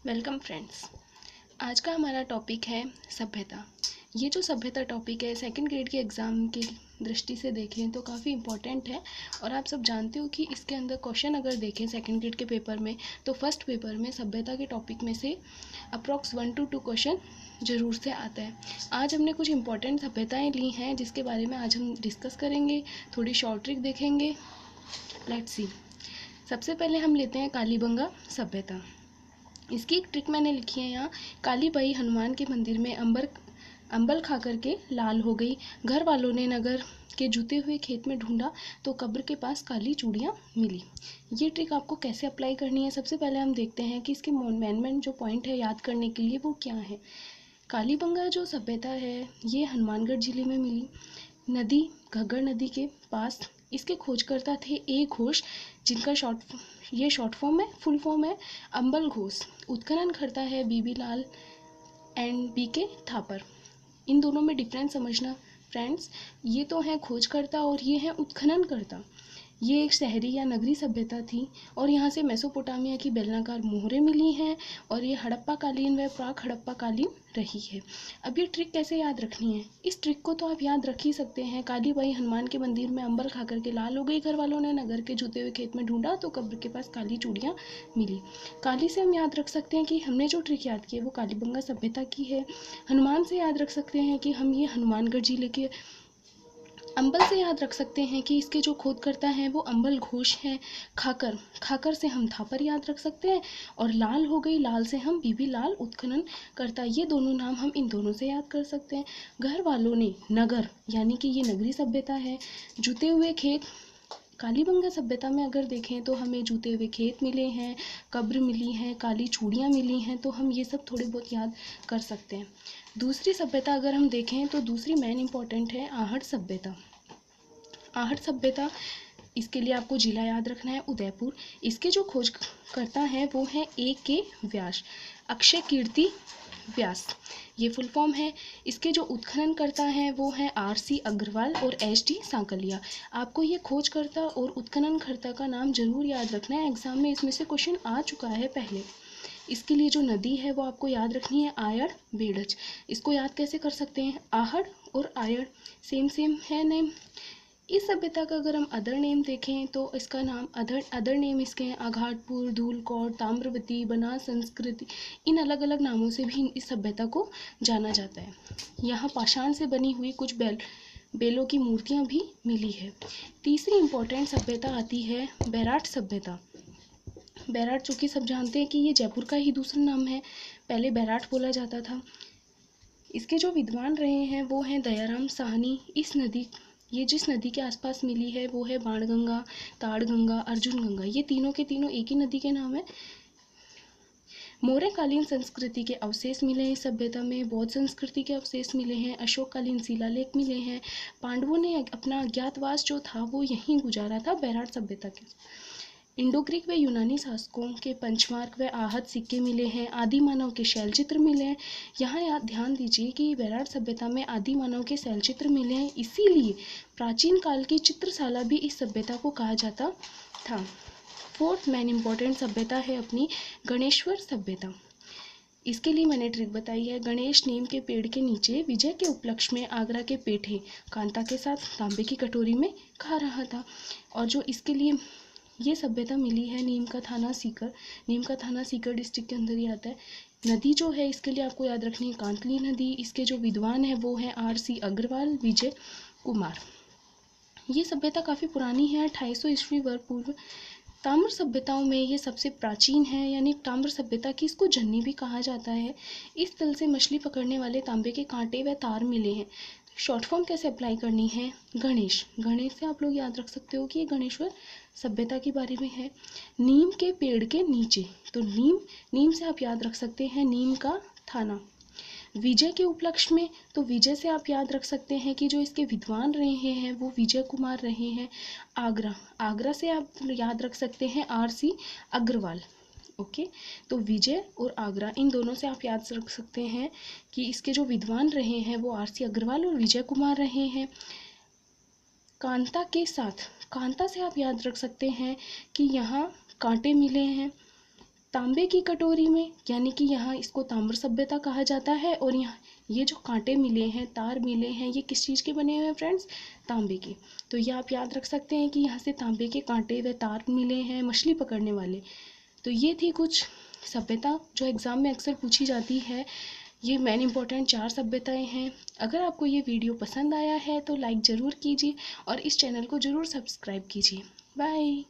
Welcome friends. आज का हमारा टॉपिक है सभ्यता। ये जो सभ्यता टॉपिक है सेकंड ग्रेड के एग्ज़ाम की दृष्टि से देखें तो काफ़ी इम्पोर्टेंट है। और आप सब जानते हो कि इसके अंदर क्वेश्चन अगर देखें सेकंड ग्रेड के पेपर में तो फर्स्ट पेपर में सभ्यता के टॉपिक में से अप्रॉक्स 1 to 2 क्वेश्चन ज़रूर से आता है। आज हमने कुछ इंपॉर्टेंट सभ्यताएँ ली हैं जिसके बारे में आज हम डिस्कस करेंगे, थोड़ी शॉर्ट ट्रिक देखेंगे। Let's see. सबसे पहले हम लेते हैं कालीबंगा सभ्यता। इसकी एक ट्रिक मैंने लिखी है यहाँ। काली बाई हनुमान के मंदिर में अंबल खा करके लाल हो गई। घर वालों ने नगर के जुते हुए खेत में ढूंढा तो कब्र के पास काली चूड़ियाँ मिली। ये ट्रिक आपको कैसे अप्लाई करनी है, सबसे पहले हम देखते हैं कि इसके मेन जो पॉइंट है याद करने के लिए वो क्या है। कालीबंगा जो सभ्यता है ये हनुमानगढ़ जिले में मिली। नदी घग्गर नदी के पास। इसके खोजकर्ता थे ए घोष, जिनका शॉर्ट फॉर्म है, फुल फॉर्म है अंबल घोष। उत्खनन करता है बीबी लाल एंड बी के थापर। इन दोनों में डिफरेंस समझना फ्रेंड्स। ये तो है खोजकर्ता और ये है उत्खननकर्ता। ये एक शहरी या नगरी सभ्यता थी और यहाँ से मेसोपोटामिया की बेलनाकार मोहरें मिली हैं और ये हड़प्पा कालीन व प्राक हड़प्पा कालीन रही है। अब ये ट्रिक कैसे याद रखनी है, इस ट्रिक को तो आप याद रख ही सकते हैं। काली बाई हनुमान के मंदिर में अंबल खा करके लाल हो गई। घर वालों ने नगर के जुते हुए खेत में ढूंढा तो कब्र के पास काली चूड़ियाँ मिली। काली से हम याद रख सकते हैं कि हमने जो ट्रिक याद की है वो कालीबंगा सभ्यता की है। हनुमान से याद रख सकते हैं कि हम ये हनुमानगढ़ जिले के। अंबल से याद रख सकते हैं कि इसके जो खोदकर्ता हैं वो अंबल घोष हैं। खाकर से हम थापर याद रख सकते हैं। और लाल हो गई, लाल से हम बीबी लाल उत्खनन करता, ये दोनों नाम हम इन दोनों से याद कर सकते हैं। घर वालों ने नगर यानी कि ये नगरी सभ्यता है। जुते हुए खेत, कालीबंगा सभ्यता में अगर देखें तो हमें जूते हुए खेत मिले हैं, कब्र मिली है, काली चूड़ियाँ मिली हैं, तो हम ये सब थोड़े बहुत याद कर सकते हैं। दूसरी सभ्यता अगर हम देखें तो दूसरी मेन इम्पॉर्टेंट है आहट सभ्यता। आहट सभ्यता, इसके लिए आपको जिला याद रखना है उदयपुर। इसके जो खोज करता है वो है ए के व्यास, अक्षय कीर्ति व्यास, ये फुल फॉर्म है। इसके जो उत्खनन करता है वो है RC अग्रवाल और HD सांकलिया। आपको ये खोजकर्ता और उत्खननकर्ता का नाम जरूर याद रखना है, एग्जाम में इसमें से क्वेश्चन आ चुका है पहले। इसके लिए जो नदी है वो आपको याद रखनी है आयड़ बेड़च। इसको याद कैसे कर सकते हैं, आहड़ और आयड़ सेम है नेम। इस सभ्यता का अगर हम अदर नेम देखें तो इसका नाम अदर नेम इसके हैं आघाटपुर, धूलकोट, ताम्रवती, बनास संस्कृति। इन अलग अलग नामों से भी इस सभ्यता को जाना जाता है। यहाँ पाषाण से बनी हुई कुछ बेलों की मूर्तियाँ भी मिली है। तीसरी इम्पोर्टेंट सभ्यता आती है बैराट सभ्यता। बैराट, चूँकि सब जानते हैं कि ये जयपुर का ही दूसरा नाम है, पहले बैराट बोला जाता था। इसके जो विद्वान रहे हैं वो हैं दयाराम साहनी। ये जिस नदी के आसपास मिली है वो है बाणगंगा, ताड़गंगा, अर्जुन गंगा। ये तीनों के तीनों एक ही नदी के नाम है। मौर्यकालीन संस्कृति के अवशेष मिले हैं इस सभ्यता में, बौद्ध संस्कृति के अवशेष मिले हैं, अशोककालीन शिलालेख मिले हैं। पांडवों ने अपना अज्ञातवास जो था वो यहीं गुजारा था बैराट सभ्यता के। इंडो ग्रीक व यूनानी शासकों के पंचमार्क व आहत सिक्के मिले हैं। आदि मानव के शैलचित्र मिले हैं। यहाँ ध्यान दीजिए कि बैराट सभ्यता में आदि मानव के शैलचित्र मिले हैं, इसीलिए प्राचीन काल की चित्रशाला भी इस सभ्यता को कहा जाता था। फोर्थ मेन इम्पोर्टेंट सभ्यता है अपनी गणेश्वर सभ्यता। इसके लिए मैंने ट्रिक बताई है। गणेश नीम के पेड़ के नीचे विजय के उपलक्ष्य में आगरा के पेठे कांता के साथ तांबे की कटोरी में खा रहा था। और जो इसके लिए ये सभ्यता मिली है नीम का थाना सीकर डिस्ट्रिक्ट के अंदर ही आता है। नदी जो है इसके लिए आपको याद रखनी है कांतली नदी। इसके जो विद्वान है वो है RC अग्रवाल, विजय कुमार। ये सभ्यता काफ़ी पुरानी है, 2800 ईस्वी वर्ष पूर्व। ताम्र सभ्यताओं में ये सबसे प्राचीन है, यानी ताम्र सभ्यता की इसको जननी भी कहा जाता है। इस तल से मछली पकड़ने वाले तांबे के कांटे व तार मिले हैं। शॉर्ट फॉर्म कैसे अप्लाई करनी है, गणेश से आप लोग याद रख सकते हो कि ये गणेश्वर सभ्यता के बारे में है। नीम के पेड़ के नीचे, तो नीम से आप याद रख सकते हैं नीम का थाना। विजय के उपलक्ष्य में, तो विजय से आप याद रख सकते हैं कि जो इसके विद्वान रहे हैं वो विजय कुमार रहे हैं। आगरा से आप याद रख सकते हैं RC अग्रवाल। ओके, तो विजय और आगरा इन दोनों से आप याद रख सकते हैं कि इसके जो विद्वान रहे हैं वो RC अग्रवाल और विजय कुमार रहे हैं। कांता से आप याद रख सकते हैं कि यहाँ कांटे मिले हैं। तांबे की कटोरी में, यानी कि यहाँ इसको ताम्र सभ्यता कहा जाता है। और यहाँ ये जो कांटे मिले हैं, तार मिले हैं, ये किस चीज़ के बने हुए हैं फ्रेंड्स? तांबे के। तो ये आप याद रख सकते हैं कि यहाँ से तांबे के कांटे व तार मिले हैं मछली पकड़ने वाले। तो ये थी कुछ सभ्यता जो एग्ज़ाम में अक्सर पूछी जाती है। ये मेन इंपॉर्टेंट 4 सभ्यताएं हैं। अगर आपको ये वीडियो पसंद आया है तो लाइक ज़रूर कीजिए और इस चैनल को ज़रूर सब्सक्राइब कीजिए। बाय।